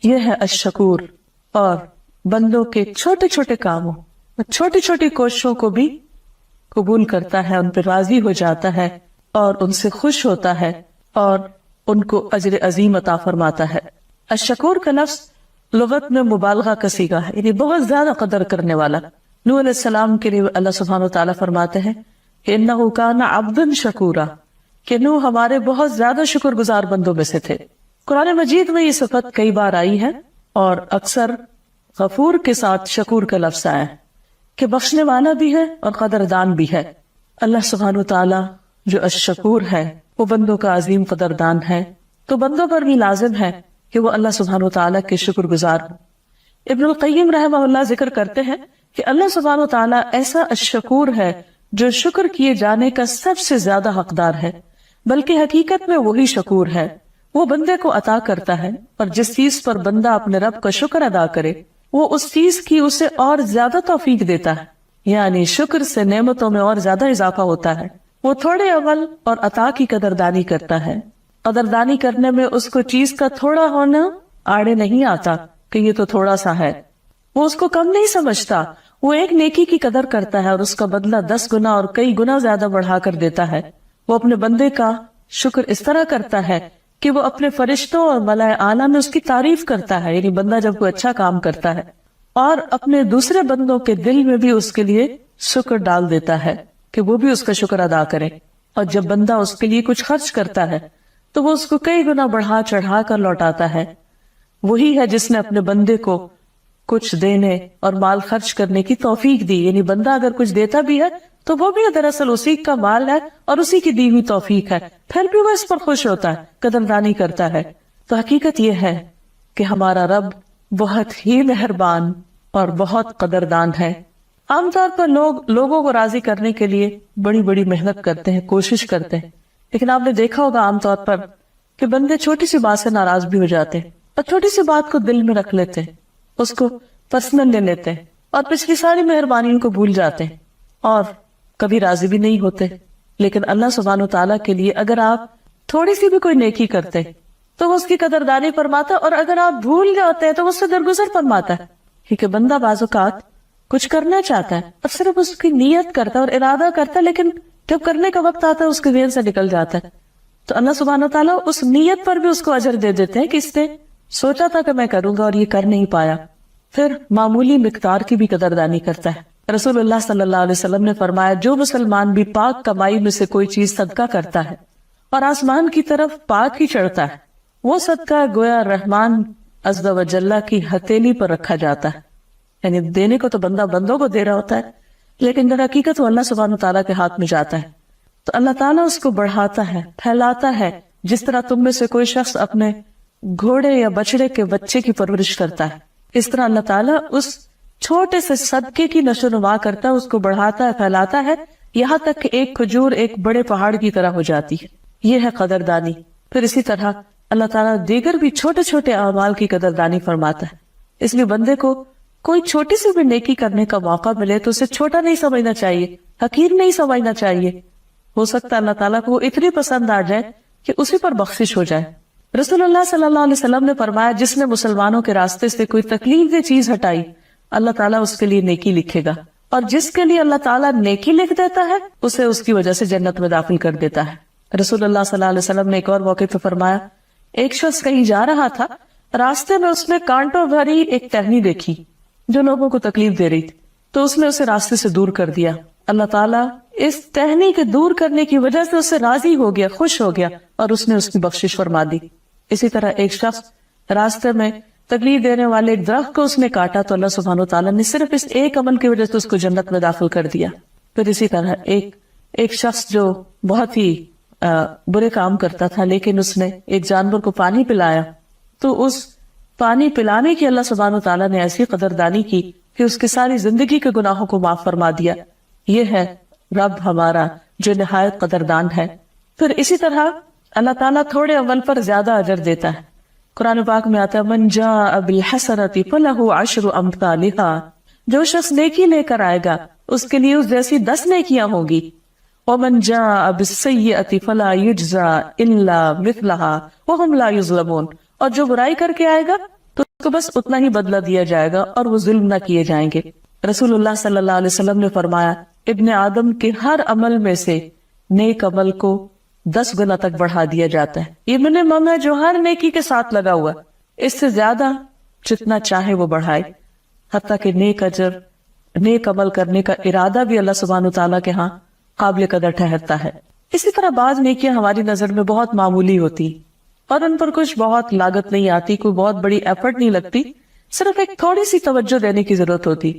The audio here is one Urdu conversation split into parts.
یہ ہے الشکور، اور بندوں کے چھوٹے چھوٹے کاموں، چھوٹی چھوٹی کوششوں کو بھی قبول کرتا ہے، ان پہ راضی ہو جاتا ہے اور ان سے خوش ہوتا ہے اور ان کو اجر عظیم عطا فرماتا ہے۔ الشکور کا لفظ لغت میں مبالغہ کا صیغہ ہے، یعنی بہت زیادہ قدر کرنے والا۔ نوح علیہ السلام کے لیے اللہ سبحانہ وتعالیٰ فرماتے ہیں کہ انہ کان عبدا شکورا، کہ نوح ہمارے بہت زیادہ شکر گزار بندوں میں سے تھے۔ قرآن مجید میں یہ صفت کئی بار آئی ہے اور اکثر غفور کے ساتھ شکور کا لفظ آیا ہے کہ بخشنے والا بھی ہے اور قدردان بھی ہے۔ اللہ سبحانہ وتعالیٰ جو الشکور ہے وہ بندوں کا عظیم قدردان ہے، تو بندوں پر بھی لازم ہے کہ وہ اللہ سبحانہ وتعالیٰ کے شکر گزار ہوں۔ ابن القیم رحمہ اللہ ذکر کرتے ہیں کہ اللہ سبحانہ وتعالیٰ ایسا الشکور ہے جو شکر کیے جانے کا سب سے زیادہ حقدار ہے، بلکہ حقیقت میں وہی شکور ہے۔ وہ بندے کو عطا کرتا ہے، اور جس چیز پر بندہ اپنے رب کا شکر ادا کرے وہ اس چیز کی اسے اور زیادہ توفیق دیتا ہے، یعنی شکر سے نعمتوں میں اور زیادہ اضافہ ہوتا ہے۔ وہ تھوڑے عمل اور عطا کی قدردانی کرتا ہے، قدردانی کرنے میں اس کو چیز کا تھوڑا ہونا آڑے نہیں آتا کہ یہ تو تھوڑا سا ہے، وہ اس کو کم نہیں سمجھتا، وہ ایک نیکی کی قدر کرتا ہے اور اس کا بدلہ 10 گنا اور کئی گنا زیادہ بڑھا کر دیتا ہے۔ وہ اپنے بندے کا شکر اس طرح کرتا ہے کہ وہ اپنے فرشتوں اور ملائے اعلیٰ میں اس کی تعریف کرتا ہے، یعنی بندہ جب کوئی اچھا کام کرتا ہے، اور اپنے دوسرے بندوں کے دل میں بھی اس کے لیے شکر ڈال دیتا ہے کہ وہ بھی اس کا شکر ادا کرے۔ اور جب بندہ اس کے لیے کچھ خرچ کرتا ہے تو وہ اس کو کئی گنا بڑھا چڑھا کر لوٹاتا ہے۔ وہی ہے جس نے اپنے بندے کو کچھ دینے اور مال خرچ کرنے کی توفیق دی، یعنی بندہ اگر کچھ دیتا بھی ہے تو وہ بھی دراصل اسی کا مال ہے اور اسی کی دی ہوئی توفیق ہے، پھر بھی وہ اس پر خوش ہوتا ہے، قدردانی کرتا ہے۔ تو حقیقت یہ ہے کہ ہمارا رب بہت ہی مہربان اور بہت قدردان ہے۔ عام طور پر لوگوں کو راضی کرنے کے لیے بڑی بڑی محنت کرتے ہیں، کوشش کرتے ہیں، لیکن آپ نے دیکھا ہوگا عام طور پر کہ بندے چھوٹی سی بات سے ناراض بھی ہو جاتے ہیں اور چھوٹی سی بات کو دل میں رکھ لیتے ہیں، اس کو پرسنل لے لیتے ہیں اور پچھلی ساری مہربانیوں کو بھول جاتے ہیں اور کبھی راضی بھی نہیں ہوتے۔ لیکن اللہ سبحانہ وتعالیٰ کے لیے اگر آپ تھوڑی سی بھی کوئی نیکی کرتے ہیں تو وہ اس کی قدردانی فرماتا ہے، اور اگر آپ بھول جاتے ہیں تو وہ اس سے درگزر فرماتا ہے، کیونکہ بندہ بعض اوقات کچھ کرنا چاہتا ہے اور صرف اس کی نیت کرتا ہے اور ارادہ کرتا ہے، لیکن جب کرنے کا وقت آتا ہے اس کے ذہن سے نکل جاتا ہے۔ تو اللہ سبحانہ وتعالیٰ اس نیت پر بھی اس کو اجر دے دیتے ہیں کہ اس نے سوچا تھا کہ میں کروں گا اور یہ کر نہیں پایا، پھر معمولی مقدار کی بھی قدردانی کرتا ہے۔ رسول اللہ صلی اللہ علیہ وسلم نے فرمایا جو مسلمان بھی پاک کمائی میں سے کوئی چیز صدقہ کرتا ہے اور آسمان کی طرف پاک ہی چڑھتا ہے، وہ صدقہ گویا رحمان عز و جل کی ہتھیلی پر رکھا جاتا ہے، یعنی دینے کو تو بندہ بندوں کو دے رہا ہوتا ہے، لیکن در حقیقت وہ اللہ سبحانہ تعالیٰ کے ہاتھ میں جاتا ہے، تو اللہ تعالیٰ اس کو بڑھاتا ہے، پھیلاتا ہے، جس طرح تم میں سے کوئی شخص اپنے گھوڑے یا بچڑے کے بچے کی پرورش کرتا ہے، اس طرح اللہ تعالیٰ اس چھوٹے سے صدقے کی نشو نما کرتا ہے، اس کو بڑھاتا ہے، پھیلاتا ہے، یہاں تک کہ ایک کھجور ایک بڑے پہاڑ کی طرح ہو جاتی ہے۔ یہ ہے قدردانی۔ پھر اسی طرح اللہ تعالیٰ دیگر بھی چھوٹے چھوٹے اعمال کی قدردانی فرماتا ہے، اس لیے بندے کو کوئی چھوٹی سی بھی نیکی کرنے کا موقع ملے تو اسے چھوٹا نہیں سمجھنا چاہیے، حقیر نہیں سمجھنا چاہیے۔ ہو سکتا ہے اللہ تعالیٰ کو وہ اتنی پسند آ جائے کہ اسی پر بخشش ہو جائے۔ رسول اللہ صلی اللہ علیہ وسلم نے فرمایا جس نے مسلمانوں کے راستے سے کوئی تکلیف دہ چیز ہٹائی اللہ تعالیٰ اس کے لیے نیکی لکھے گا، اور جس کے لیے اللہ تعالیٰ نیکی لکھ دیتا ہے اسے اس کی وجہ سے جنت میں داخل کر دیتا ہے۔ رسول اللہ صلی اللہ علیہ وسلم نے ایک اور موقع پہ فرمایا ایک شخص کہیں جا رہا تھا، راستے میں اس نے کانٹوں بھری ایک ٹہنی دیکھی جو لوگوں کو تکلیف دے رہی تھی، تو اس نے اسے راستے سے دور کر دیا۔ اللہ تعالیٰ اس ٹہنی کے دور کرنے کی وجہ سے اس سے راضی ہو گیا، خوش ہو گیا، اور اس نے اس کی بخشش فرما دی۔ اسی طرح ایک شخص راستے میں تکلیف دینے والے ایک درخت کو اس نے کاٹا تو اللہ سبحانہ وتعالیٰ نے صرف اس ایک عمل کی وجہ سے اس کو جنت میں داخل کر دیا۔ پھر اسی طرح ایک شخص جو بہت ہی برے کام کرتا تھا، لیکن اس نے ایک جانور کو پانی پلایا تو اس پانی پلانے کی اللہ سبحانہ وتعالیٰ نے ایسی قدردانی کی کہ اس کی ساری زندگی کے گناہوں کو معاف فرما دیا۔ یہ ہے رب ہمارا جو نہایت قدردان ہے۔ پھر اسی طرح اللہ تعالیٰ تھوڑے عمل پر زیادہ اجر دیتا ہے۔ قرآن پاک میں آتا ہے من جاء بالحسنۃ فلہ عشر امثالھا، جو شخص نیکی لے کر آئے گا اس کے لیے اس جیسی 10 نیکیاں ہوگی۔ ومن جاء بالسیئۃ فلا یجزى الا مثلھا وہم لا یظلمون، اور جو برائی کر کے آئے گا تو اس کو بس اتنا ہی بدلہ دیا جائے گا اور وہ ظلم نہ کیے جائیں گے۔ رسول اللہ صلی اللہ علیہ وسلم نے فرمایا ابن آدم کے ہر عمل میں سے نیک عمل کو 10 گنا تک بڑھا دیا جاتا ہے۔ یہ منیمم ہے جو ہر نیکی کے ساتھ لگا ہوا ہے، اس سے زیادہ جتنا چاہے وہ بڑھائے، حتیٰ کہ نیک اجر، نیک عمل کرنے کا ارادہ بھی اللہ سبحانہ وتعالیٰ کے ہاں قابل قدر ٹھہرتا ہے۔ اسی طرح بعض نیکیاں ہماری نظر میں بہت معمولی ہوتی اور ان پر کچھ بہت لاگت نہیں آتی، کوئی بہت بڑی ایفرٹ نہیں لگتی، صرف ایک تھوڑی سی توجہ دینے کی ضرورت ہوتی،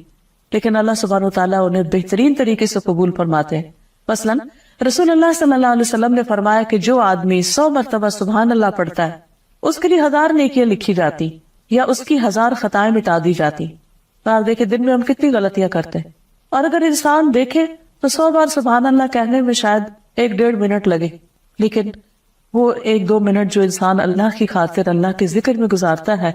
لیکن اللہ سبحانہ وتعالیٰ انہیں بہترین طریقے سے قبول فرماتے ہیں۔ مثلا رسول اللہ صلی اللہ علیہ وسلم نے فرمایا کہ جو آدمی 100 مرتبہ سبحان اللہ پڑھتا ہے اس کے لیے 1000 نیکیاں لکھی جاتی یا اس کی 1000 خطائیں مٹا دی جاتی۔ آپ دیکھیں دن میں ہم کتنی غلطیاں کرتے ہیں، اور اگر انسان دیکھے تو 100 بار سبحان اللہ کہنے میں شاید 1-1.5 منٹ لگے، لیکن وہ 1-2 منٹ جو انسان اللہ کی خاطر اللہ کے ذکر میں گزارتا ہے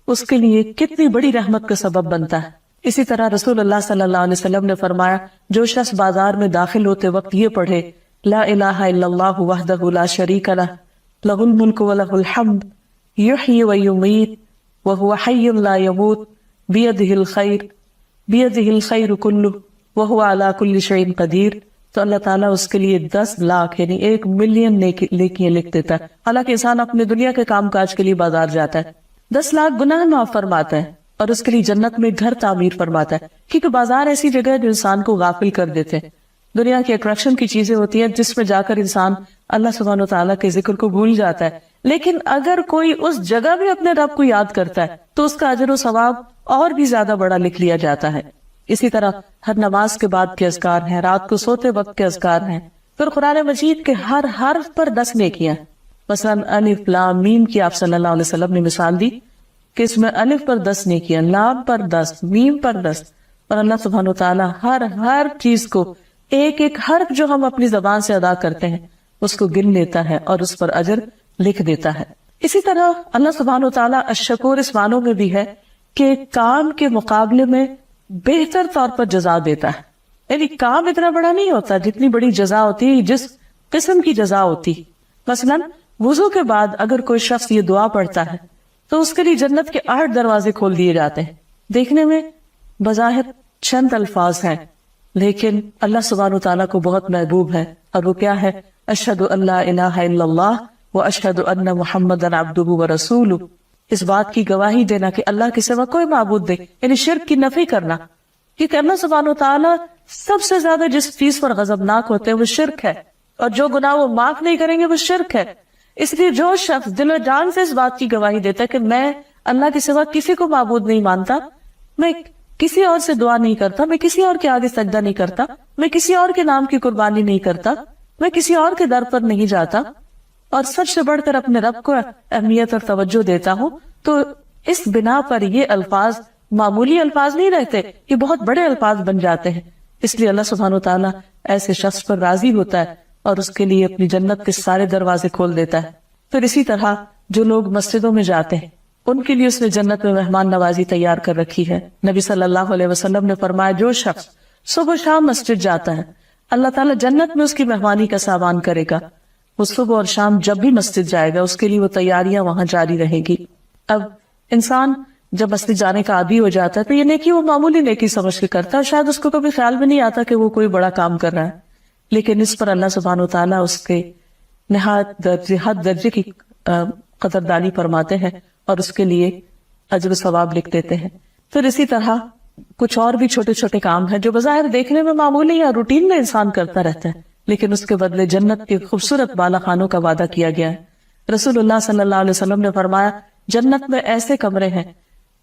اس کے لیے کتنی بڑی رحمت کا سبب بنتا ہے۔ اسی طرح رسول اللہ صلی اللہ علیہ وسلم نے فرمایا جو شخص بازار میں داخل ہوتے وقت یہ پڑھے لا الہ الا اللہ وحدہ لا شریک لہ لہ الملک ولہ الحمد یحیی ویمیت وہو حی لا یموت بیدہ الخیر کلہ وہو علی کل شیء قدیر، تو اللہ تعالیٰ اس کے لیے 10 لاکھ یعنی 1 ملین نیکیاں لکھ دیتا ہے۔ حالانکہ انسان اپنے دنیا کے کام کاج کے لیے بازار جاتا ہے، 10 لاکھ گناہ معاف فرماتا ہے اور اس کے لیے جنت میں گھر تعمیر فرماتا ہے، کیونکہ بازار ایسی جگہ ہے جو انسان کو غافل کر دیتے ہیں۔ دنیا کی اٹریکشن کی چیزیں ہوتی ہیں جس میں جا کر انسان اللہ سبحانہ وتعالیٰ کے ذکر کو بھول جاتا ہے، لیکن اگر کوئی اس جگہ بھی اپنے رب کو یاد کرتا ہے تو اس کا اجر و ثواب اور بھی زیادہ بڑا لکھ لیا جاتا ہے۔ اسی طرح ہر نماز کے بعد کے اذکار ہیں، رات کو سوتے وقت کے اذکار ہیں، پھر قرآن مجید کے ہر حرف پر 10 نیکیاں۔ مثلا الف لام میم کی آپ صلی اللہ علیہ وسلم نے مثال دی کہ اس میں الف پر 10 نیکیاں، لام پر 10، میم پر 10، اور اللہ سبحانہ وتعالیٰ ہر چیز کو ایک ایک حرف جو ہم اپنی زبان سے ادا کرتے ہیں اس کو گن لیتا ہے اور اس پر اجر لکھ دیتا ہے۔ اسی طرح اللہ سبحانہ وتعالیٰ الشکور اس معنوں میں بھی ہے کہ کام کے مقابلے میں بہتر طور پر جزا دیتا ہے، یعنی کام اتنا بڑا نہیں ہوتا جتنی بڑی جزا ہوتی ہے، جس قسم کی جزا ہوتی۔ مثلا وضو کے بعد اگر کوئی شخص یہ دعا پڑھتا ہے تو اس کے لیے جنت کے 8 دروازے کھول دیے جاتے ہیں۔ دیکھنے میں بظاہر چند الفاظ ہیں، لیکن اللہ سبحانہ وتعالیٰ کو بہت محبوب ہے، اور وہ کیا ہے؟ اشہد ان لا الہ الا اللہ واشہد ان محمدًا عبدہ ورسولہ، اس بات کی گواہی دینا کہ اللہ کے سوا کوئی معبود نہیں، یعنی شرک کی نفی کرنا، کیونکہ اللہ سبحانہ وتعالیٰ سب سے زیادہ جس چیز پر غضبناک ہوتے ہیں وہ شرک ہے، اور جو گناہ وہ معاف نہیں کریں گے وہ شرک ہے۔ اس لیے جو شخص دل و جان سے اس بات کی گواہی دیتا ہے کہ میں اللہ کے سوا کسی کو معبود نہیں مانتا، میں کسی اور سے دعا نہیں کرتا، میں کسی اور کے آگے سجدہ نہیں کرتا، میں کسی اور کے نام کی قربانی نہیں کرتا، میں کسی اور کے در پر نہیں جاتا، اور سب سے بڑھ کر اپنے رب کو اہمیت اور توجہ دیتا ہوں، تو اس بنا پر یہ الفاظ معمولی الفاظ نہیں رہتے، یہ بہت بڑے الفاظ بن جاتے ہیں۔ اس لیے اللہ سبحانہ وتعالیٰ ایسے شخص پر راضی ہوتا ہے اور اس کے لیے اپنی جنت کے سارے دروازے کھول دیتا ہے۔ پھر اسی طرح جو لوگ مسجدوں میں جاتے ہیں ان کے لیے اس نے جنت میں مہمان نوازی تیار کر رکھی ہے۔ نبی صلی اللہ علیہ وسلم نے فرمایا جو شخص صبح و شام مسجد جاتا ہے اللہ تعالیٰ جنت میں اس کی مہمانی کا سامان کرے گا، وہ صبح اور شام جب بھی مسجد جائے گا اس کے لیے وہ تیاریاں وہاں جاری رہے گی۔ اب انسان جب مسجد جانے کا عادی ہو جاتا ہے تو یہ نیکی وہ معمولی نیکی سمجھ کے کرتا ہے، شاید اس کو کبھی خیال بھی نہیں آتا کہ وہ کوئی بڑا کام کر رہا ہے، لیکن اس پر اللہ سبحانہ وتعالیٰ اس کے نہایت حد درجے کی قدردانی فرماتے ہیں اور اس کے لیے اجر و ثواب لکھ دیتے ہیں۔ پھر اسی طرح کچھ اور بھی چھوٹے چھوٹے کام ہیں جو بظاہر دیکھنے میں معمولی یا روٹین میں انسان کرتا رہتا ہے، لیکن اس کے بدلے جنت کے خوبصورت بالا خانوں کا وعدہ کیا گیا ہے۔ رسول اللہ صلی اللہ علیہ وسلم نے فرمایا جنت میں ایسے کمرے ہیں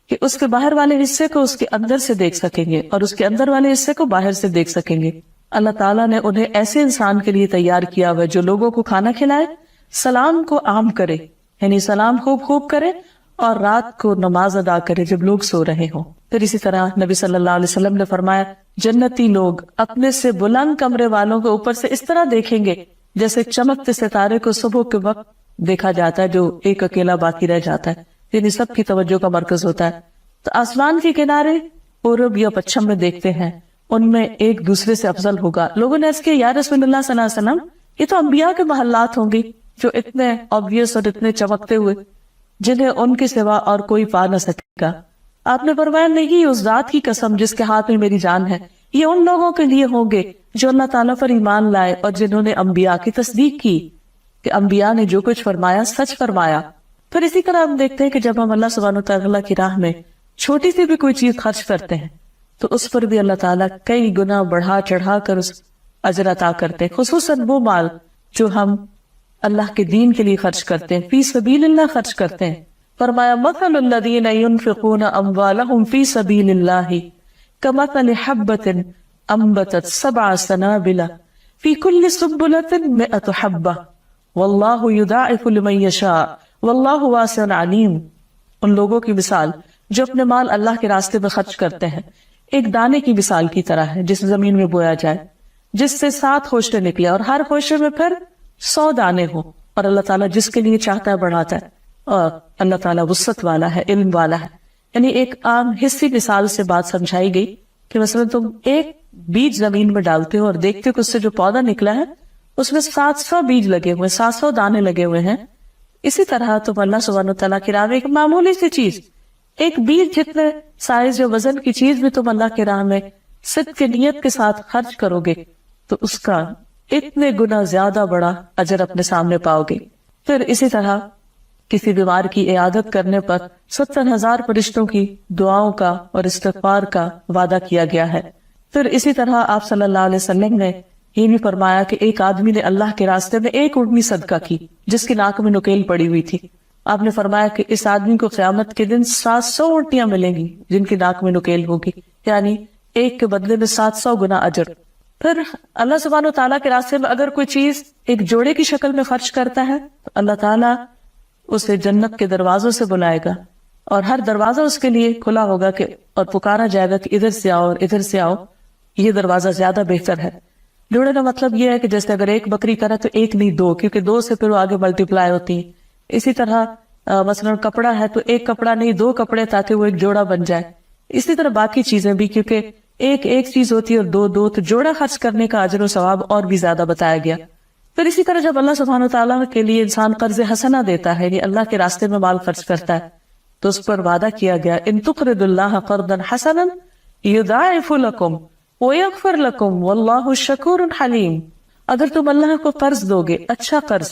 کہ اس کے باہر والے حصے کو اس کے اندر سے دیکھ سکیں گے اور اس کے اندر والے حصے کو باہر سے دیکھ سکیں گے۔ اللہ تعالیٰ نے انہیں ایسے انسان کے لیے تیار کیا ہوا جو لوگوں کو کھانا کھلائے، سلام کو عام کرے یعنی سلام خوب کرے، اور رات کو نماز ادا کرے جب لوگ سو رہے ہوں۔ پھر اسی طرح نبی صلی اللہ علیہ وسلم نے فرمایا جنتی لوگ اپنے سے بلند کمرے والوں کو اوپر سے اس طرح دیکھیں گے جیسے چمکتے ستارے کو صبح کے وقت دیکھا جاتا ہے جو ایک اکیلا باقی رہ جاتا ہے، یعنی سب کی توجہ کا مرکز ہوتا ہے۔ تو آسمان کے کنارے پورب یا پچھم میں دیکھتے ہیں، ان میں ایک دوسرے سے افضل ہوگا۔ لوگوں نے عرض کیا یا رسول اللہ صلی اللہ علیہ وسلم یہ تو انبیاء کے محلات ہوں گی جو اتنے obvious اور اتنے چمکتے ہوئے، جنہیں ان کے سوا اور کوئی پا نہ سکے گا۔ آپ نے فرمایا نہیں، اس ذات کی قسم جس کے ہاتھ میں میری جان ہے، یہ ان لوگوں کے لیے ہوں گے جو اللہ تعالیٰ پر ایمان لائے اور جنہوں نے انبیاء کی تصدیق کی کہ انبیاء نے جو کچھ فرمایا سچ فرمایا۔ پھر اسی طرح ہم دیکھتے ہیں کہ جب ہم اللہ سبحانہ وتعالیٰ کی راہ میں چھوٹی سی بھی کوئی چیز خرچ کرتے ہیں تو اس پر بھی اللہ تعالیٰ کئی گنا بڑھا چڑھا کر اس اجر عطا کرتے ہیں، خصوصاً وہ مال جو ہم اللہ کے دین کے لیے خرچ کرتے ہیں، فی سبیل اللہ خرچ کرتے ہیں۔ فرمایا مثل الذین ينفقون اموالهم فی سبیل اللہ کمثل حبۃ انبتت 7 سنابل فی کل سنبلۃ 100 حبۃ واللہ یضاعف لمن یشاء واللہ واسع علیم۔ ان لوگوں کی مثال جو اپنے مال اللہ کے راستے میں خرچ کرتے ہیں ایک دانے کی مثال کی طرح ہے جس زمین میں بویا جائے، جس سے 7 خوشے نکلے اور ہر خوشے میں پھر 100 دانے ہوں، اور اللہ تعالیٰ جس کے لیے چاہتا ہے بڑھاتا ہے، اور اللہ تعالیٰ وسعت والا ہے، علم والا ہے۔ یعنی ایک عام حصی مثال سے بات سمجھائی گئی کہ مثلا تم ایک بیج زمین میں ڈالتے ہو اور دیکھتے ہو کہ اس سے جو پودا نکلا ہے اس میں 700 بیج لگے ہوئے، 700 دانے لگے ہوئے ہیں۔ اسی طرح تم اللہ سبحانہ وتعالیٰ کی راہ میں ایک معمولی سی چیز، ایک بیج جتنے سائز یا وزن کی چیز بھی تم اللہ کی راہ میں صدق کی نیت کے ساتھ خرچ کرو گے تو اس کا اتنے گنا زیادہ بڑا اجر اپنے سامنے پاؤ گے۔ پھر اسی طرح کسی بیمار کی عیادت کرنے پر 70,000 فرشتوں کی دعاؤں کا اور استغفار کا وعدہ کیا گیا ہے۔ پھر اسی طرح آپ صلی اللہ علیہ وسلم نے یہ بھی فرمایا کہ ایک آدمی نے اللہ کے راستے میں ایک اونٹنی صدقہ کی جس کی ناک میں نکیل پڑی ہوئی تھی۔ آپ نے فرمایا کہ اس آدمی کو قیامت کے دن 700 اونٹیاں ملیں گی جن کی ناک میں نکیل ہوگی، یعنی ایک کے بدلے میں 700 گنا اجر۔ پھر اللہ سبحانہ وتعالیٰ کے راستے میں اگر کوئی چیز ایک جوڑے کی شکل میں خرچ کرتا ہے تو اللہ تعالیٰ اسے جنت کے دروازوں سے بلائے گا، اور ہر دروازہ اس کے لیے کھلا ہوگا کہ اور پکارا جائے گا کہ ادھر سے آؤ اور ادھر سے آؤ، یہ دروازہ زیادہ بہتر ہے۔ جوڑے کا مطلب یہ ہے کہ جیسے اگر ایک بکری کرا تو ایک نہیں 2، کیونکہ 2 سے پھر وہ آگے ملٹیپلائی ہوتی ہے۔ اسی طرح مثلا کپڑا ہے تو ایک کپڑا نہیں 2 کپڑے تاکہ وہ ایک جوڑا بن جائے۔ اسی طرح باقی چیزیں بھی، کیونکہ ایک چیز ہوتی ہے اور 2 تو جوڑا خرچ کرنے کا اجر و ثواب اور بھی زیادہ بتایا گیا۔ پھر اسی طرح جب اللہ سبحانہ وتعالیٰ کے لیے انسان قرض حسنہ دیتا ہے، یعنی اللہ کے راستے میں مال خرچ کرتا ہے، تو اس پر وعدہ کیا گیا ان تقرضوا اللہ قرضا حسنا یضاعف لکم ویغفر لکم واللہ شکور حلیم۔ اگر تم اللہ کو قرض دو گے، اچھا قرض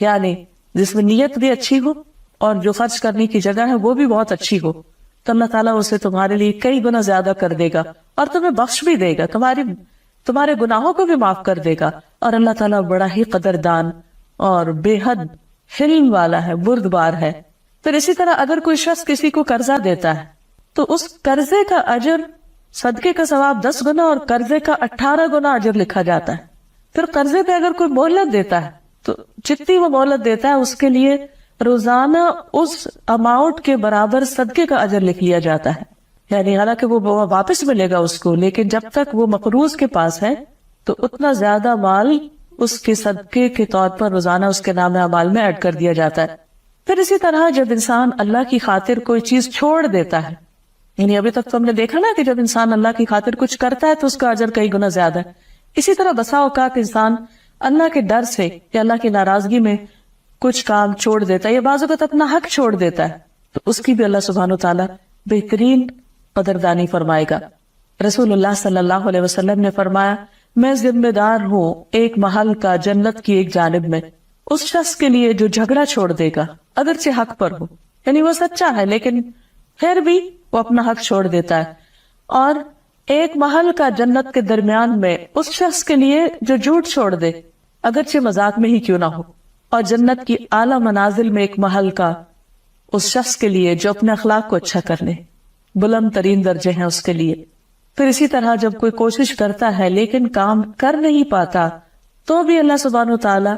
یعنی جس میں نیت بھی اچھی ہو اور جو خرچ کرنے کی جگہ ہے وہ بھی بہت اچھی ہو، تو اللہ تعالیٰ اسے تمہارے لیے کئی گنا زیادہ کر دے گا اور تمہیں بخش بھی دے گا، تمہارے گناہوں کو بھی معاف کر دے گا۔ اور اللہ تعالیٰ بڑا ہی قدردان اور بے حد حلم والا ہے، بردبار ہے۔ پھر اسی طرح اگر کوئی شخص کسی کو قرضہ دیتا ہے تو اس قرضے کا اجر، صدقے کا ثواب 10 گنا اور قرضے کا 18 گنا اجر لکھا جاتا ہے۔ پھر قرضے پہ اگر کوئی مہلت دیتا ہے تو جتنی وہ مہلت دیتا ہے اس کے لیے روزانہ اس اماؤنٹ کے برابر صدقے کا اجر لکھ لیا جاتا ہے، یعنی حالانکہ وہ واپس ملے گا اس کو، لیکن جب تک وہ مقروض کے پاس ہے تو اتنا زیادہ مال اس کے صدقے کے طور پر روزانہ اس کے نام اعمال میں ایڈ کر دیا جاتا ہے۔ پھر اسی طرح جب انسان اللہ کی خاطر کوئی چیز چھوڑ دیتا ہے، یعنی ابھی تک تو ہم نے دیکھا نا کہ جب انسان اللہ کی خاطر کچھ کرتا ہے تو اس کا اجر کئی گنا زیادہ ہے۔ اسی طرح بسا اوقات انسان اللہ کے ڈر سے یا اللہ کی ناراضگی میں کچھ کام چھوڑ دیتا ہے یا بعض اوقات اپنا حق چھوڑ دیتا ہے، تو اس کی بھی اللہ سبحانہ وتعالیٰ بہترین قدردانی فرمائے گا۔ رسول اللہ صلی اللہ علیہ وسلم نے فرمایا، میں ذمہ دار ہوں ایک محل کا جنت کی ایک جانب میں اس شخص کے لیے جو جھگڑا چھوڑ دے گا اگرچہ حق پر ہو، یعنی وہ سچا ہے لیکن پھر بھی وہ اپنا حق چھوڑ دیتا ہے، اور ایک محل کا جنت کے درمیان میں اس شخص کے لیے جو جھوٹ چھوڑ دے اگرچہ مذاق میں ہی کیوں نہ ہو، اور جنت کی اعلیٰ منازل میں ایک محل کا اس شخص کے لیے جو اپنے اخلاق کو اچھا کر لے، بلند ترین درجے ہیں اس کے لیے۔ پھر اسی طرح جب کوئی کوشش کرتا ہے لیکن کام کر نہیں پاتا تو بھی اللہ سبحانہ وتعالیٰ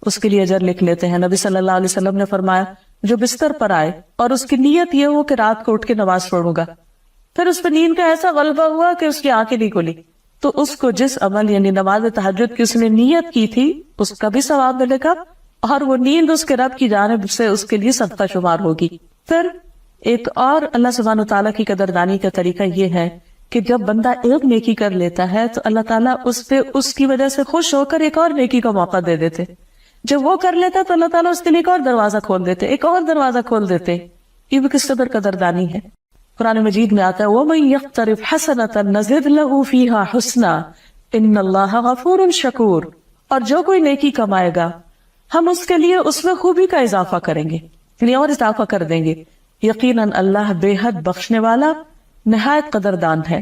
اس کے لیے اجر لکھ لیتے ہیں۔ نبی صلی اللہ علیہ وسلم نے فرمایا، جو بستر پر آئے اور اس کی نیت یہ ہو کہ رات کو اٹھ کے نماز پڑھوں گا، پھر اس پہ نیند کا ایسا غلبہ ہوا کہ اس کی آنکھیں نہیں کھلی، تو اس کو جس عمل یعنی نماز تہجد کی اس نے نیت کی تھی اس کا بھی ثواب ملے گا، اور وہ نیند اس کے رب کی جانب سے اس کے لیے صدقہ شمار ہوگی۔ پھر ایک اور اللہ سبحانہ وتعالیٰ کی قدردانی کا طریقہ یہ ہے کہ جب بندہ ایک نیکی کر لیتا ہے تو اللہ تعالیٰ اس پہ اس کی وجہ سے خوش ہو کر ایک اور نیکی کا موقع دے دیتے۔ جب وہ کر لیتا تو اللہ تعالیٰ اس کے لیے ایک اور دروازہ کھول دیتے، ایک اور دروازہ کھول دیتے. یہ بھی کس قدر قدردانی ہے. قرآن مجید میں آتا ہے وَمَن يَقْتَرِفْ حَسَنَةً نَزِدْ لَهُ فِيهَا حُسْنًا إِنَّ اللَّهَ غَفُورٌ شَكُورٌ. اور جو کوئی نیکی کمائے گا ہم اس کے لیے اس میں خوبی کا اضافہ کریں گے، یعنی اور اضافہ کر دیں گے. یقیناً اللہ بے حد بخشنے والا نہایت قدردان ہے.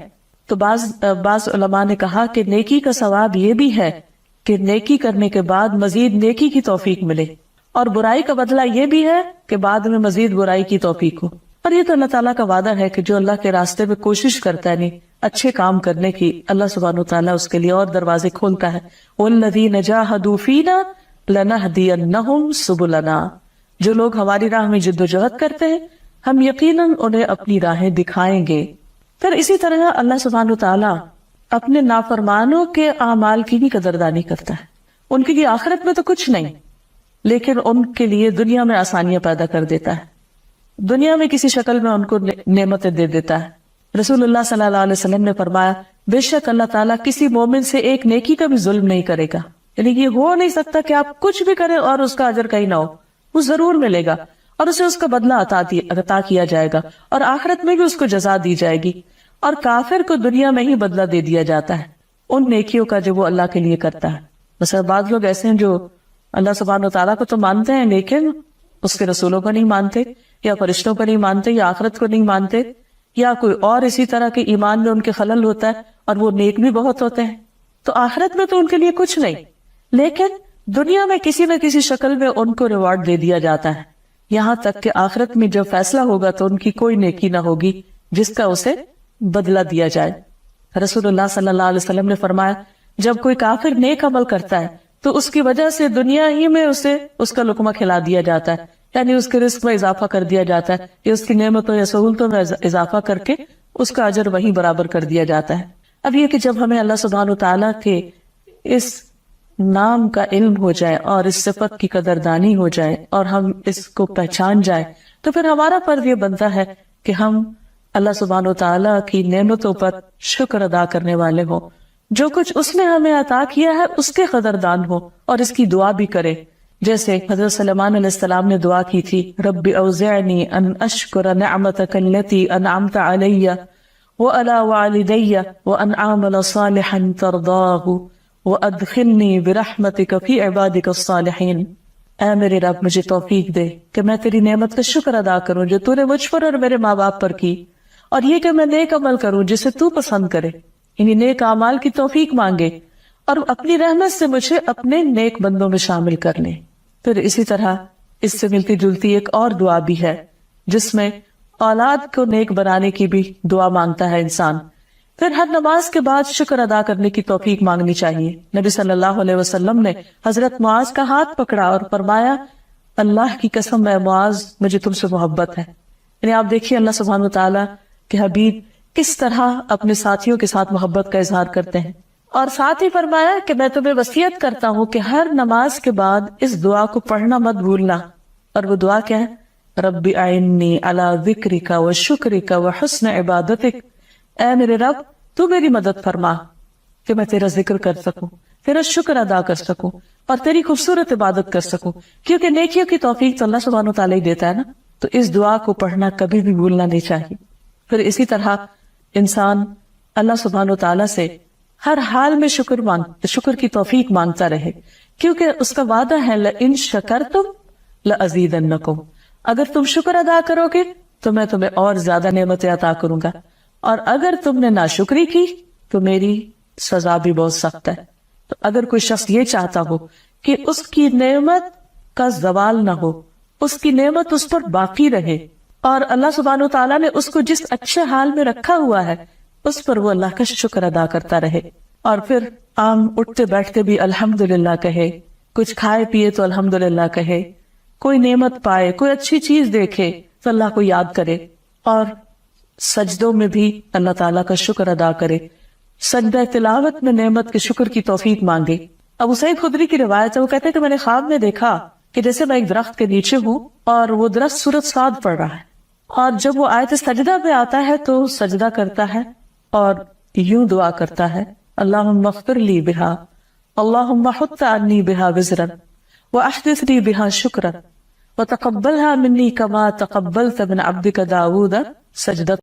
تو بعض علماء نے کہا کہ نیکی کا ثواب یہ بھی ہے کہ نیکی کرنے کے بعد مزید نیکی کی توفیق ملے، اور برائی کا بدلہ یہ بھی ہے کہ بعد میں مزید برائی کی توفیق ہو. اور یہ تو اللہ تعالیٰ کا وعدہ ہے کہ جو اللہ کے راستے میں کوشش کرتا ہے نہیں اچھے کام کرنے کی، اللہ سبحانہ وتعالیٰ اس کے لیے اور دروازے کھولتا ہے. وَالَّذِينَ جَاهَدُوا فِينَا لَنَهْدِيَنَّهُمْ سُبُلَنَا. جو لوگ ہماری راہ میں جد و جہد کرتے ہیں ہم یقیناً انہیں اپنی راہیں دکھائیں گے. پھر اسی طرح اللہ سبحانہ وتعالیٰ اپنے نافرمانوں کے اعمال کی بھی قدردانی کرتا ہے. ان کے لیے آخرت میں تو کچھ نہیں، لیکن ان کے لیے دنیا میں آسانیاں پیدا کر دیتا ہے، دنیا میں کسی شکل میں ان کو نعمتیں دے دیتا ہے. رسول اللہ صلی اللہ علیہ وسلم نے فرمایا بے شک اللہ تعالیٰ کسی مومن سے ایک نیکی کا بھی ظلم نہیں کرے گا. یعنی یہ ہو نہیں سکتا کہ آپ کچھ بھی کریں اور اس کا اجر کہیں نہ ہو، وہ ضرور ملے گا اور اسے اس کا بدلہ عطا کیا جائے گا، اور آخرت میں بھی اس کو جزا دی جائے گی. اور کافر کو دنیا میں ہی بدلہ دے دیا جاتا ہے ان نیکیوں کا جو وہ اللہ کے لیے کرتا ہے. مثلا بعض لوگ ایسے ہیں جو اللہ سبحانہ وتعالیٰ کو تو مانتے ہیں لیکن اس کے رسولوں کو نہیں مانتے، یا فرشتوں کو نہیں مانتے، یا آخرت کو نہیں مانتے، یا کوئی اور اسی طرح کے ایمان میں ان کے خلل ہوتا ہے، اور وہ نیک بھی بہت ہوتے ہیں. تو آخرت میں تو ان کے لیے کچھ نہیں، لیکن دنیا میں کسی نہ کسی شکل میں ان کو ریوارڈ دے دیا جاتا ہے. یہاں تک کہ آخرت میں جب فیصلہ ہوگا تو ان کی کوئی نیکی نہ ہوگی جس کا اسے بدلہ دیا جائے. رسول اللہ صلی اللہ علیہ وسلم نے فرمایا جب کوئی کافر نیک عمل کرتا ہے تو اس کی وجہ سے دنیا ہی میں اسے اس کا لقمہ کھلا دیا جاتا ہے، یعنی اس کے رزق میں اضافہ کر دیا جاتا ہے، یا اس کی نعمتوں یا سہولتوں میں اضافہ کر کے اس کا اجر وہیں برابر کر دیا جاتا ہے. اب یہ کہ جب ہمیں اللہ سبحانہ وتعالیٰ کے اس نام کا علم ہو جائے اور اس صفت کی قدردانی ہو جائے اور ہم اس کو پہچان جائے تو پھر ہمارا فرض یہ بنتا ہے کہ ہم اللہ سبحانہ وتعالیٰ کی نعمتوں پر شکر ادا کرنے والے ہوں، جو کچھ اس نے ہمیں عطا کیا ہے اس کے قدردان ہو اور اس کی دعا بھی کرے. جیسے حضرت سلیمان علیہ السلام نے دعا کی تھی رب اوزعنی ان اشکر نعمتک التي انعمت علی وعلی والدی وان اعمل صالحا ترضاہ وادخلنی برحمتک فی عبادک الصالحین. اے میرے رب مجھے توفیق دے کہ میں تیری نعمت کا شکر ادا کروں جو تو نے مجھ پر اور میرے ماں باپ پر کی، اور یہ کہ میں نیک عمل کروں جسے تو پسند کرے، یعنی نیک اعمال کی توفیق مانگے، اور اپنی رحمت سے مجھے اپنے نیک بندوں میں شامل کر لے. پھر اسی طرح اس سے ملتی جلتی ایک اور دعا بھی ہے جس میں اولاد کو نیک بنانے کی بھی دعا مانگتا ہے انسان. پھر ہر نماز کے بعد شکر ادا کرنے کی توفیق مانگنی چاہیے. نبی صلی اللہ علیہ وسلم نے حضرت معاذ کا ہاتھ پکڑا اور فرمایا اللہ کی قسم اے معاذ مجھے تم سے محبت ہے. یعنی آپ دیکھیے اللہ سبحانہ وتعالیٰ کے حبیب کس طرح اپنے ساتھیوں کے ساتھ محبت کا اظہار کرتے ہیں، اور ساتھ ہی فرمایا کہ میں تمہیں وصیت کرتا ہوں کہ ہر نماز کے بعد اس دعا کو پڑھنا مت بھولنا. اور وہ دعا کیا ہے رب اعنی علی ذکرک و شکرک و حسن عبادتک. اے میرے رب تو میری مدد فرما کہ میں تیرا ذکر کر سکوں، تیرا شکر ادا کر سکوں اور تیری خوبصورت عبادت کر سکوں، کیونکہ نیکیوں کی توفیق تو اللہ سبحانہ وتعالیٰ ہی دیتا ہے نا. تو اس دعا کو پڑھنا کبھی بھی بھولنا نہیں چاہیے. پھر اسی طرح انسان اللہ سبحانہ وتعالیٰ سے ہر حال میں شکر کی توفیق مانگتا رہے، کیونکہ اس کا وعدہ ہے لئن شکرتم لازیدنکم. اگر تم شکر ادا کرو گے تو میں تمہیں اور زیادہ نعمتیں عطا کروں گا، اور اگر تم نے ناشکری کی تو میری سزا بھی بہت سخت ہے. تو اگر کوئی شخص یہ چاہتا ہو کہ اس کی نعمت کا زوال نہ ہو، اس کی نعمت اس پر باقی رہے، اور اللہ سبحانہ وتعالیٰ نے اس کو جس اچھے حال میں رکھا ہوا ہے اس پر وہ اللہ کا شکر ادا کرتا رہے، اور پھر عام اٹھتے بیٹھتے بھی الحمدللہ کہے، کچھ کھائے پیے تو الحمدللہ کہے، کوئی نعمت پائے، کوئی اچھی چیز دیکھے تو اللہ کو یاد کرے، اور سجدوں میں بھی اللہ تعالیٰ کا شکر ادا کرے. سجدہ تلاوت میں نعمت کے شکر کی توفیق مانگے. ابو سعید خدری کی روایت ہے، وہ کہتے ہیں کہ میں نے خواب میں دیکھا کہ جیسے میں ایک درخت کے نیچے ہوں اور وہ درخت سورۃ صاد پڑھ رہا ہے، اور جب وہ آیت سجدہ پہ آتا ہے تو سجدہ کرتا ہے اور یوں دعا کرتا ہے اللہم اغفر لی بہا اللہم حط عنی بہا وزرا وأحدث لي بها شكرا وتقبلها مني كما تقبلت من عبدك داود سجدة